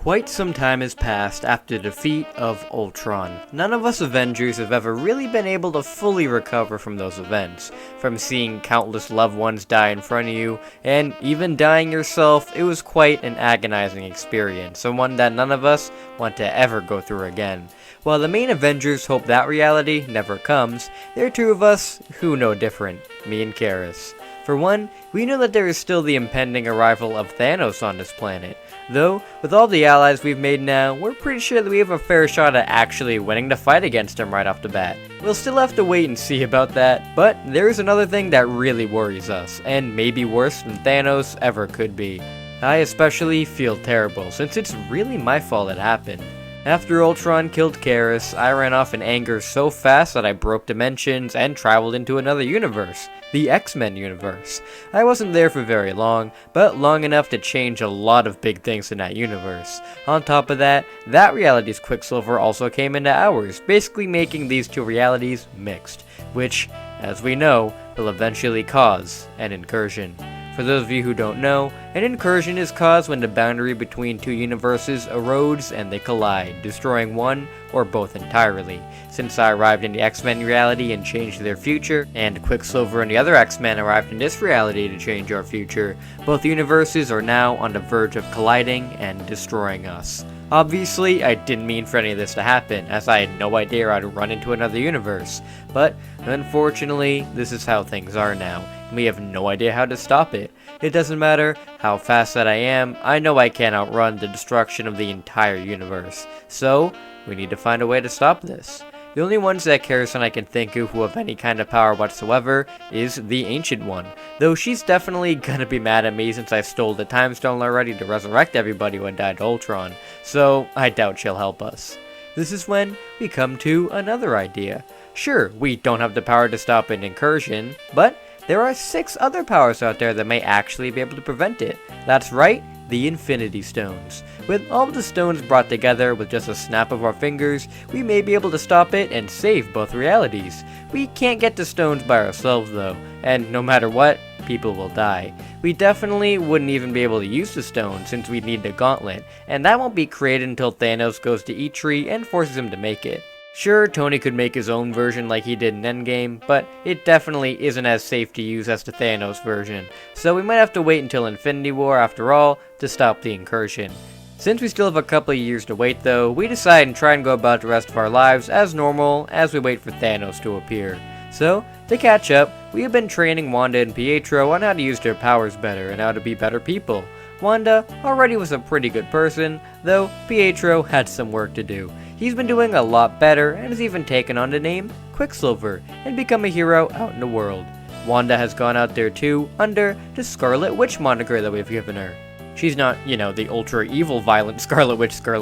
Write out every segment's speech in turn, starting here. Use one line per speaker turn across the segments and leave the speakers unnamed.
Quite some time has passed after the defeat of Ultron. None of us Avengers have ever really been able to fully recover from those events. From seeing countless loved ones die in front of you, and even dying yourself, it was quite an agonizing experience, and one that none of us want to ever go through again. While the main Avengers hope that reality never comes, there are two of us who know different, me and Karis. For one, we know that there is still the impending arrival of Thanos on this planet. Though, with all the allies we've made now, we're pretty sure that we have a fair shot at actually winning the fight against him right off the bat. We'll still have to wait and see about that, but there is another thing that really worries us, and maybe worse than Thanos ever could be. I especially feel terrible, since it's really my fault it happened. After Ultron killed Karis, I ran off in anger so fast that I broke dimensions and traveled into another universe, the X-Men universe. I wasn't there for very long, but long enough to change a lot of big things in that universe. On top of that, that reality's Quicksilver also came into ours, basically making these two realities mixed, which, as we know, will eventually cause an incursion. For those of you who don't know, an incursion is caused when the boundary between two universes erodes and they collide, destroying one or both entirely. Since I arrived in the X-Men reality and changed their future, and Quicksilver and the other X-Men arrived in this reality to change our future, both universes are now on the verge of colliding and destroying us. Obviously, I didn't mean for any of this to happen, as I had no idea I'd run into another universe, but unfortunately, this is how things are now, and we have no idea how to stop it. It doesn't matter how fast that I am, I know I can't outrun the destruction of the entire universe, so we need to find a way to stop this. The only ones that Karis and I can think of who have any kind of power whatsoever is the Ancient One, though she's definitely gonna be mad at me since I stole the Time Stone already to resurrect everybody who had died to Ultron, so I doubt she'll help us. This is when we come to another idea. Sure, we don't have the power to stop an incursion, but there are 6 other powers out there that may actually be able to prevent it. That's right, the Infinity Stones. With all of the stones brought together with just a snap of our fingers, we may be able to stop it and save both realities. We can't get the stones by ourselves though, and no matter what, people will die. We definitely wouldn't even be able to use the stone since we'd need the gauntlet, and that won't be created until Thanos goes to each tree and forces him to make it. Sure, Tony could make his own version like he did in Endgame, but it definitely isn't as safe to use as the Thanos version, so we might have to wait until Infinity War after all to stop the incursion. Since we still have a couple of years to wait though, we decide and try and go about the rest of our lives as normal as we wait for Thanos to appear. So, to catch up, we have been training Wanda and Pietro on how to use their powers better and how to be better people. Wanda already was a pretty good person, though Pietro had some work to do. He's been doing a lot better and has even taken on the name Quicksilver and become a hero out in the world. Wanda has gone out there too under the Scarlet Witch moniker that we've given her. She's not, the ultra evil violent Scarlet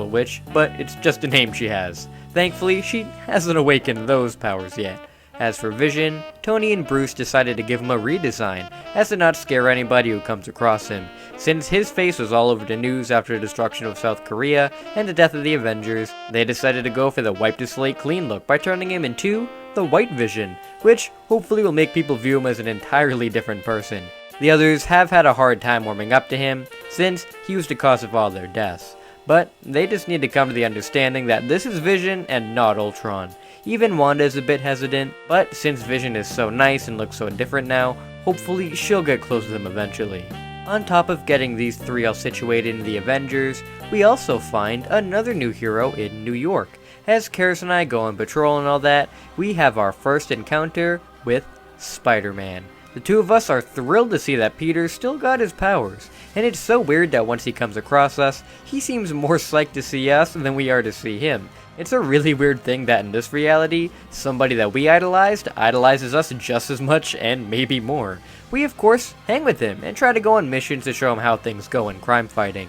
Witch, but it's just a name she has. Thankfully, she hasn't awakened those powers yet. As for Vision, Tony and Bruce decided to give him a redesign, as to not scare anybody who comes across him. Since his face was all over the news after the destruction of South Korea and the death of the Avengers, they decided to go for the wipe the slate clean look by turning him into the White Vision, which hopefully will make people view him as an entirely different person. The others have had a hard time warming up to him, since he was the cause of all their deaths. But they just need to come to the understanding that this is Vision and not Ultron. Even Wanda is a bit hesitant, but since Vision is so nice and looks so different now, hopefully she'll get close with him eventually. On top of getting these 3 all situated in the Avengers, we also find another new hero in New York. As Karis and I go on patrol and all that, we have our first encounter with Spider-Man. The two of us are thrilled to see that Peter still got his powers, and it's so weird that once he comes across us, he seems more psyched to see us than we are to see him. It's a really weird thing that in this reality, somebody that we idolizes us just as much and maybe more. We of course hang with him and try to go on missions to show him how things go in crime fighting.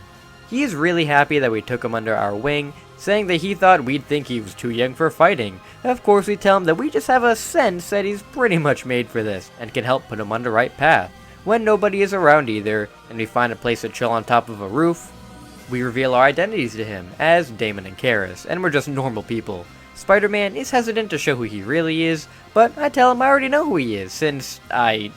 He is really happy that we took him under our wing, saying that he thought we'd think he was too young for fighting. Of course we tell him that we just have a sense that he's pretty much made for this, and can help put him on the right path. When nobody is around either, and we find a place to chill on top of a roof, we reveal our identities to him as Damon and Karis, and we're just normal people. Spider-Man is hesitant to show who he really is, but I tell him I already know who he is, since I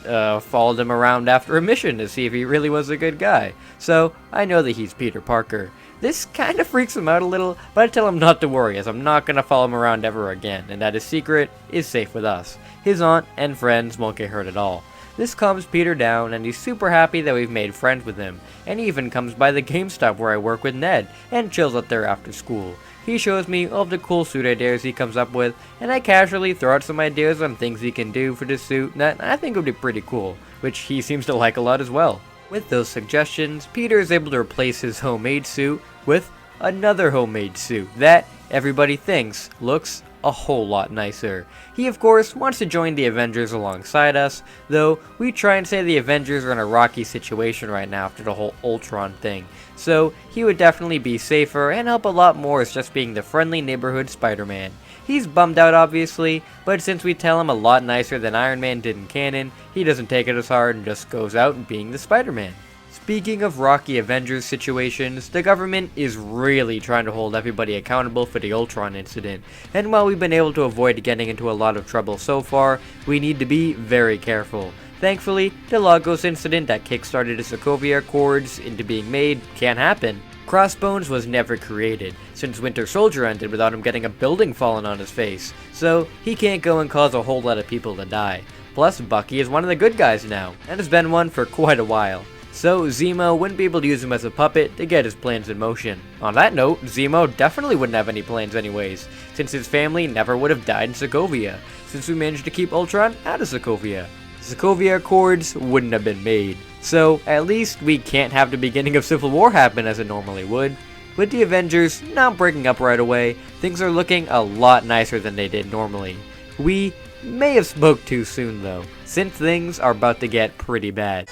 followed him around after a mission to see if he really was a good guy. So I know that he's Peter Parker. This kind of freaks him out a little, but I tell him not to worry, as I'm not going to follow him around ever again, and that his secret is safe with us. His aunt and friends won't get hurt at all. This calms Peter down, and he's super happy that we've made friends with him, and he even comes by the GameStop where I work with Ned, and chills out there after school. He shows me all of the cool suit ideas he comes up with, and I casually throw out some ideas on things he can do for this suit that I think would be pretty cool, which he seems to like a lot as well. With those suggestions, Peter is able to replace his homemade suit with another homemade suit that everybody thinks looks a whole lot nicer. He of course wants to join the Avengers alongside us, though we try and say the Avengers are in a rocky situation right now after the whole Ultron thing, so he would definitely be safer and help a lot more as just being the friendly neighborhood Spider-Man. He's bummed out obviously, but since we tell him a lot nicer than Iron Man did in canon, he doesn't take it as hard and just goes out being the Spider-Man. Speaking of rocky Avengers situations, the government is really trying to hold everybody accountable for the Ultron incident, and while we've been able to avoid getting into a lot of trouble so far, we need to be very careful. Thankfully, the Lagos incident that kickstarted the Sokovia Accords into being made can't happen. Crossbones was never created, since Winter Soldier ended without him getting a building fallen on his face, so he can't go and cause a whole lot of people to die. Plus, Bucky is one of the good guys now, and has been one for quite a while. So Zemo wouldn't be able to use him as a puppet to get his plans in motion. On that note, Zemo definitely wouldn't have any plans anyways, since his family never would have died in Sokovia, since we managed to keep Ultron out of Sokovia. The Sokovia Accords wouldn't have been made, so at least we can't have the beginning of Civil War happen as it normally would. With the Avengers not breaking up right away, things are looking a lot nicer than they did normally. We may have spoke too soon though, since things are about to get pretty bad.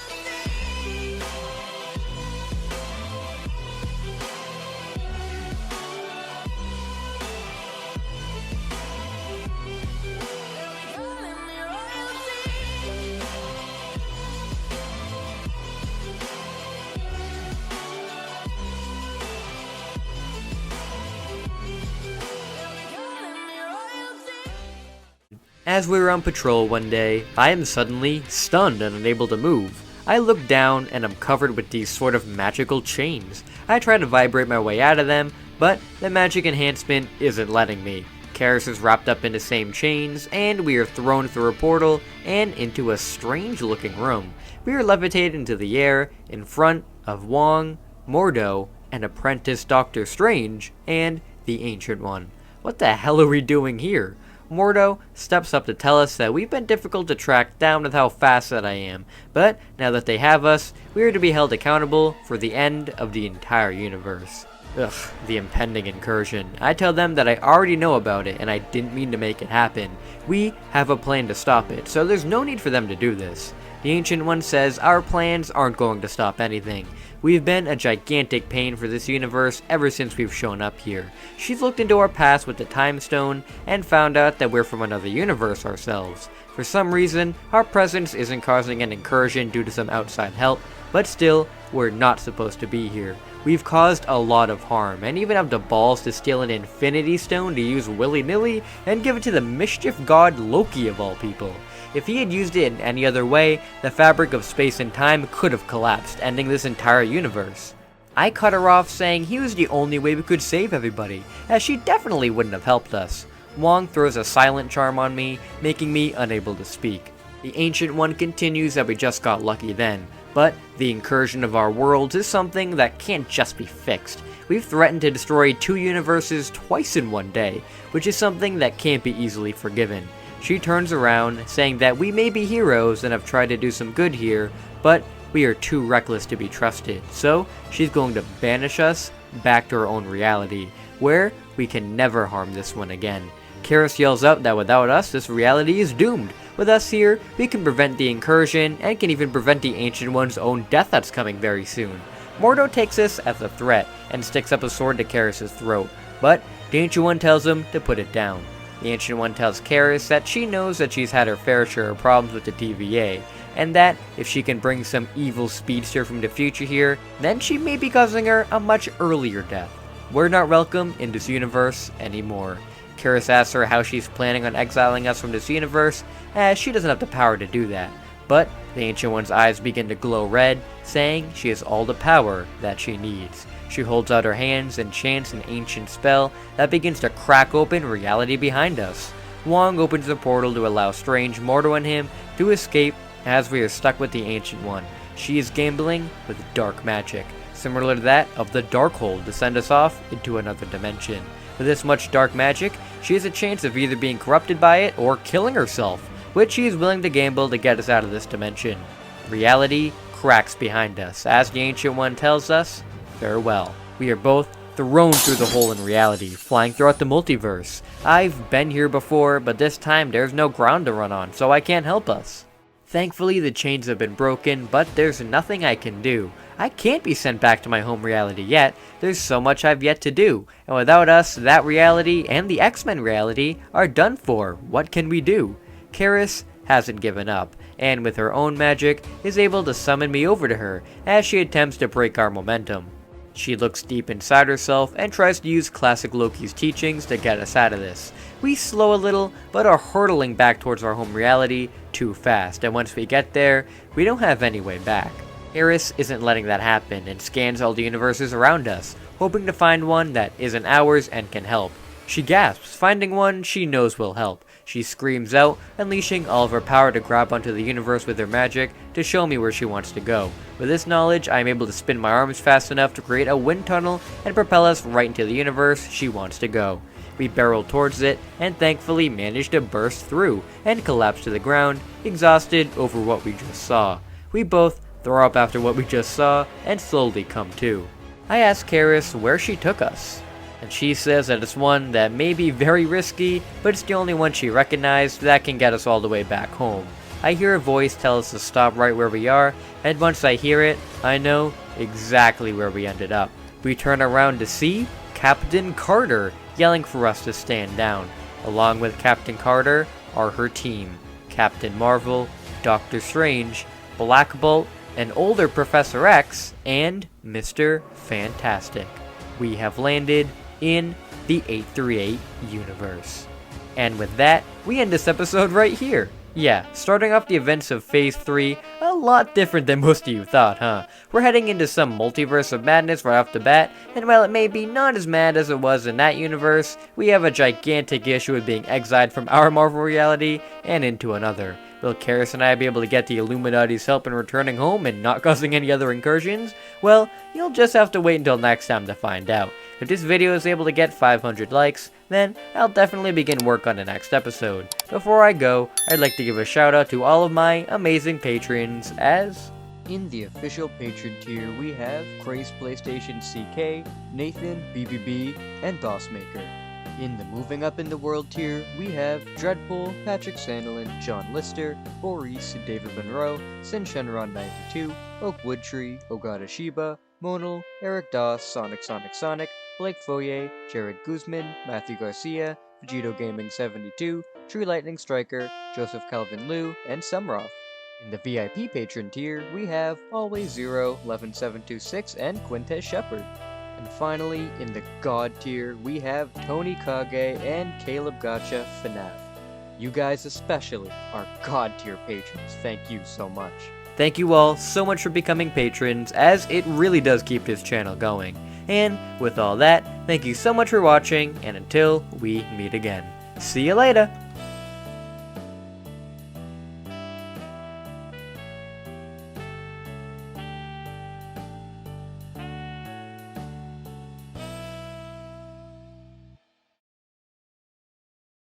As we were on patrol one day, I am suddenly stunned and unable to move. I look down and I'm covered with these sort of magical chains. I try to vibrate my way out of them, but the magic enhancement isn't letting me. Karis is wrapped up in the same chains, and we are thrown through a portal and into a strange looking room. We are levitated into the air in front of Wong, Mordo, and apprentice Doctor Strange, and the Ancient One. What the hell are we doing here? Mordo steps up to tell us that we've been difficult to track down with how fast that I am, but now that they have us, we are to be held accountable for the end of the entire universe. Ugh, the impending incursion. I tell them that I already know about it and I didn't mean to make it happen. We have a plan to stop it, so there's no need for them to do this. The Ancient One says our plans aren't going to stop anything. We've been a gigantic pain for this universe ever since we've shown up here. She's looked into our past with the Time Stone and found out that we're from another universe ourselves. For some reason, our presence isn't causing an incursion due to some outside help, but still, we're not supposed to be here. We've caused a lot of harm, and even have the balls to steal an Infinity Stone to use willy-nilly and give it to the mischief god Loki of all people. If he had used it in any other way, the fabric of space and time could have collapsed, ending this entire universe. I cut her off saying he was the only way we could save everybody, as she definitely wouldn't have helped us. Wong throws a silent charm on me, making me unable to speak. The Ancient One continues that we just got lucky then, but the incursion of our worlds is something that can't just be fixed. We've threatened to destroy 2 universes twice in one day, which is something that can't be easily forgiven. She turns around, saying that we may be heroes and have tried to do some good here, but we are too reckless to be trusted, so she's going to banish us back to our own reality, where we can never harm this one again. Karis yells out that without us, this reality is doomed. With us here, we can prevent the incursion, and can even prevent the Ancient One's own death that's coming very soon. Mordo takes this as a threat, and sticks up a sword to Karis' throat, but the Ancient One tells him to put it down. The Ancient One tells Karis that she knows that she's had her fair share of problems with the TVA, and that if she can bring some evil speedster from the future here, then she may be causing her a much earlier death. We're not welcome in this universe anymore. Karis asks her how she's planning on exiling us from this universe, as she doesn't have the power to do that. But the Ancient One's eyes begin to glow red, saying she has all the power that she needs. She holds out her hands and chants an ancient spell that begins to crack open reality behind us. Wong opens the portal to allow Strange, Mortal, and him to escape as we are stuck with the Ancient One. She is gambling with dark magic, similar to that of the Darkhold, to send us off into another dimension. With this much dark magic, she has a chance of either being corrupted by it or killing herself, which she is willing to gamble to get us out of this dimension. Reality cracks behind us as the Ancient One tells us, farewell. We are both thrown through the hole in reality, flying throughout the multiverse. I've been here before, but this time there's no ground to run on, so I can't help us. Thankfully, the chains have been broken, but there's nothing I can do. I can't be sent back to my home reality yet. There's so much I've yet to do, and without us, that reality and the X-Men reality are done for. What can we do? Karis hasn't given up, and with her own magic, is able to summon me over to her as she attempts to break our momentum. She looks deep inside herself and tries to use classic Loki's teachings to get us out of this. We slow a little, but are hurtling back towards our home reality too fast, and once we get there, we don't have any way back. Karis isn't letting that happen and scans all the universes around us, hoping to find one that isn't ours and can help. She gasps, finding one she knows will help. She screams out, unleashing all of her power to grab onto the universe with her magic to show me where she wants to go. With this knowledge, I am able to spin my arms fast enough to create a wind tunnel and propel us right into the universe she wants to go. We barrel towards it and thankfully manage to burst through and collapse to the ground, exhausted over what we just saw. We both throw up after what we just saw and slowly come to. I ask Karis where she took us, and she says that it's one that may be very risky, but it's the only one she recognized that can get us all the way back home. I hear a voice tell us to stop right where we are, and once I hear it, I know exactly where we ended up. We turn around to see Captain Carter yelling for us to stand down. Along with Captain Carter are her team, Captain Marvel, Doctor Strange, Black Bolt, an older Professor X, and Mr. Fantastic. We have landed in the 838 universe. And with that, we end this episode right here. Yeah, starting off the events of Phase 3, a lot different than most of you thought, huh? We're heading into some multiverse of madness right off the bat, and while it may be not as mad as it was in that universe, we have a gigantic issue with being exiled from our Marvel reality and into another. Will Karis and I be able to get the Illuminati's help in returning home and not causing any other incursions? Well, you'll just have to wait until next time to find out. If this video is able to get 500 likes, then I'll definitely begin work on the next episode. Before I go, I'd like to give a shout out to all of my amazing patrons, as in the official patron tier we have Craze PlayStation CK, Nathan, BBB, and DOSmaker. In the Moving Up in the World tier, we have Dreadpool, Patrick Sandelin, John Lister, Boris, David Monroe, Sin Shenron92, Oakwood Tree, Ogata Shiba, Monal, Eric Doss, Sonic, Blake Foyer, Jared Guzman, Matthew Garcia, Vegito Gaming 72, True Lightning Striker, Joseph Calvin Liu, and Sumroff. In the VIP patron tier, we have Always Zero, 11726, and Quintez Shepard. And finally, in the God tier, we have Tony Kage and Caleb Gotcha FNAF. You guys especially are God tier patrons. Thank you so much. Thank you all so much for becoming patrons, as it really does keep this channel going. And with all that, thank you so much for watching, and until we meet again. See you later!